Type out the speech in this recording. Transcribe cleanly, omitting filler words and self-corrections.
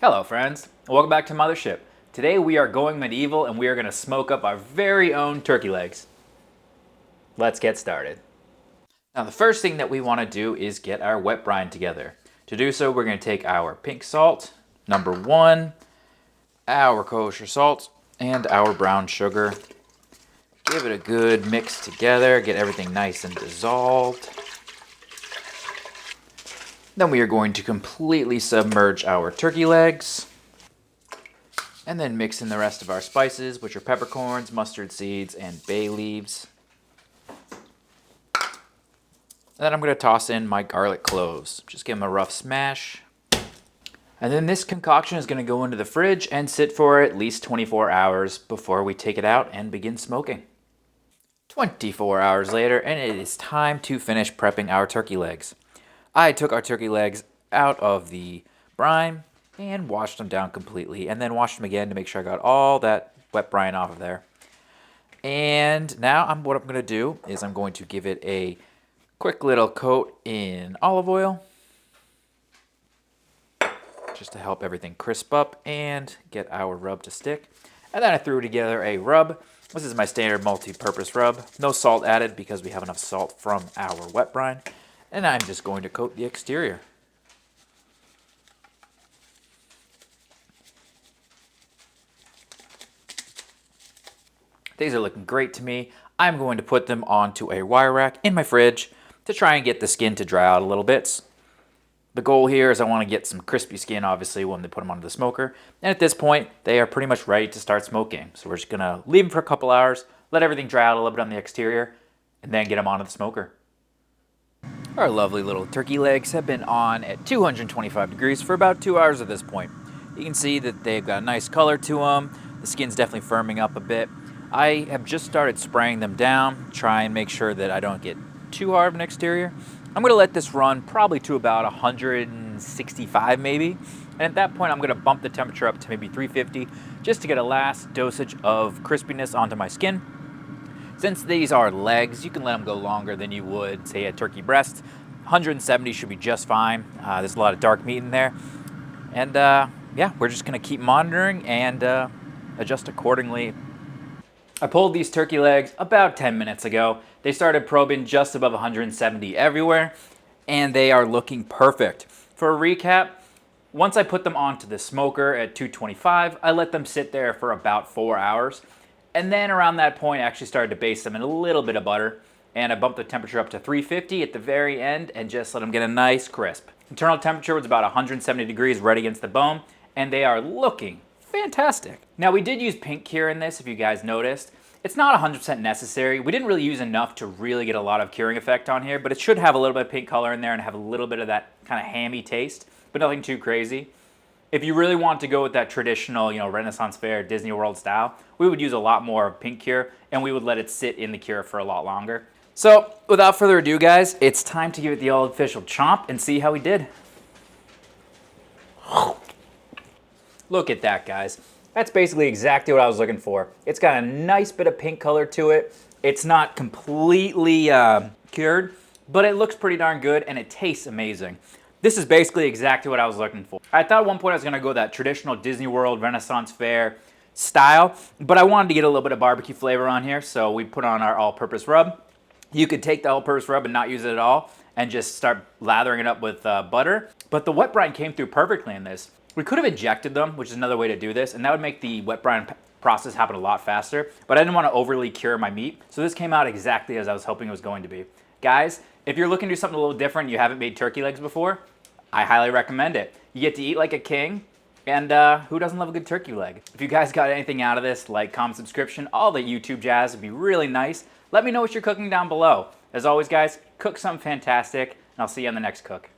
Hello friends, welcome back to Mothership. Today we are going medieval and we are going to smoke up our very own turkey legs. Let's get started. Now the first thing that we want to do is get our wet brine together. To do so, we're going to take our pink salt, number 1, our kosher salt, and our brown sugar. Give it a good mix together, get everything nice and dissolved. Then we are going to completely submerge our turkey legs. And then mix in the rest of our spices, which are peppercorns, mustard seeds, and bay leaves. And then I'm going to toss in my garlic cloves. Just give them a rough smash. And then this concoction is going to go into the fridge and sit for at least 24 hours before we take it out and begin smoking. 24 hours later, and it is time to finish prepping our turkey legs. I took our turkey legs out of the brine and washed them down completely, and then washed them again to make sure I got all that wet brine off of there. And now what I'm going to do is I'm going to give it a quick little coat in olive oil, just to help everything crisp up and get our rub to stick. And then I threw together a rub. This is my standard multi-purpose rub. No salt added because we have enough salt from our wet brine. And I'm just going to coat the exterior. These are looking great to me. I'm going to put them onto a wire rack in my fridge to try and get the skin to dry out a little bit. The goal here is I want to get some crispy skin, obviously, when they put them onto the smoker. And at this point, they are pretty much ready to start smoking. So we're just going to leave them for a couple hours, let everything dry out a little bit on the exterior, and then get them onto the smoker. Our lovely little turkey legs have been on at 225 degrees for about 2 hours at this point. You can see that they've got a nice color to them. The skin's definitely firming up a bit. I have just started spraying them down, try and make sure that I don't get too hard of an exterior. I'm going to let this run probably to about 165 maybe. And at that point, I'm going to bump the temperature up to maybe 350 just to get a last dosage of crispiness onto my skin. Since these are legs, you can let them go longer than you would, say, a turkey breast. 170 should be just fine. There's a lot of dark meat in there. And yeah, we're just going to keep monitoring and adjust accordingly. I pulled these turkey legs about 10 minutes ago. They started probing just above 170 everywhere, and they are looking perfect. For a recap, once I put them onto the smoker at 225, I let them sit there for about 4 hours. And then around that point, I actually started to baste them in a little bit of butter, and I bumped the temperature up to 350 at the very end and just let them get a nice crisp. Internal temperature was about 170 degrees right against the bone, and they are looking fantastic. Now we did use pink cure in this, if you guys noticed. It's not 100% necessary. We didn't really use enough to really get a lot of curing effect on here, but it should have a little bit of pink color in there and have a little bit of that kind of hammy taste, but nothing too crazy. If you really want to go with that traditional, Renaissance Fair, Disney World style, we would use a lot more pink cure, and we would let it sit in the cure for a lot longer. So, without further ado, guys, it's time to give it the old official chomp and see how we did. Look at that, guys. That's basically exactly what I was looking for. It's got a nice bit of pink color to it. It's not completely cured, but it looks pretty darn good, and it tastes amazing. This is basically exactly what I was looking for. I thought at one point I was gonna go that traditional Disney World Renaissance Fair style, but I wanted to get a little bit of barbecue flavor on here, so we put on our all-purpose rub. You could take the all-purpose rub and not use it at all, and just start lathering it up with butter, but the wet brine came through perfectly in this. We could have injected them, which is another way to do this, and that would make the wet brine process happen a lot faster, but I didn't want to overly cure my meat, so this came out exactly as I was hoping it was going to be. Guys, if you're looking to do something a little different, you haven't made turkey legs before, I highly recommend it. You get to eat like a king, and who doesn't love a good turkey leg? If you guys got anything out of this, like, comment, subscription, all the YouTube jazz would be really nice. Let me know what you're cooking down below. As always, guys, cook something fantastic, and I'll see you on the next cook.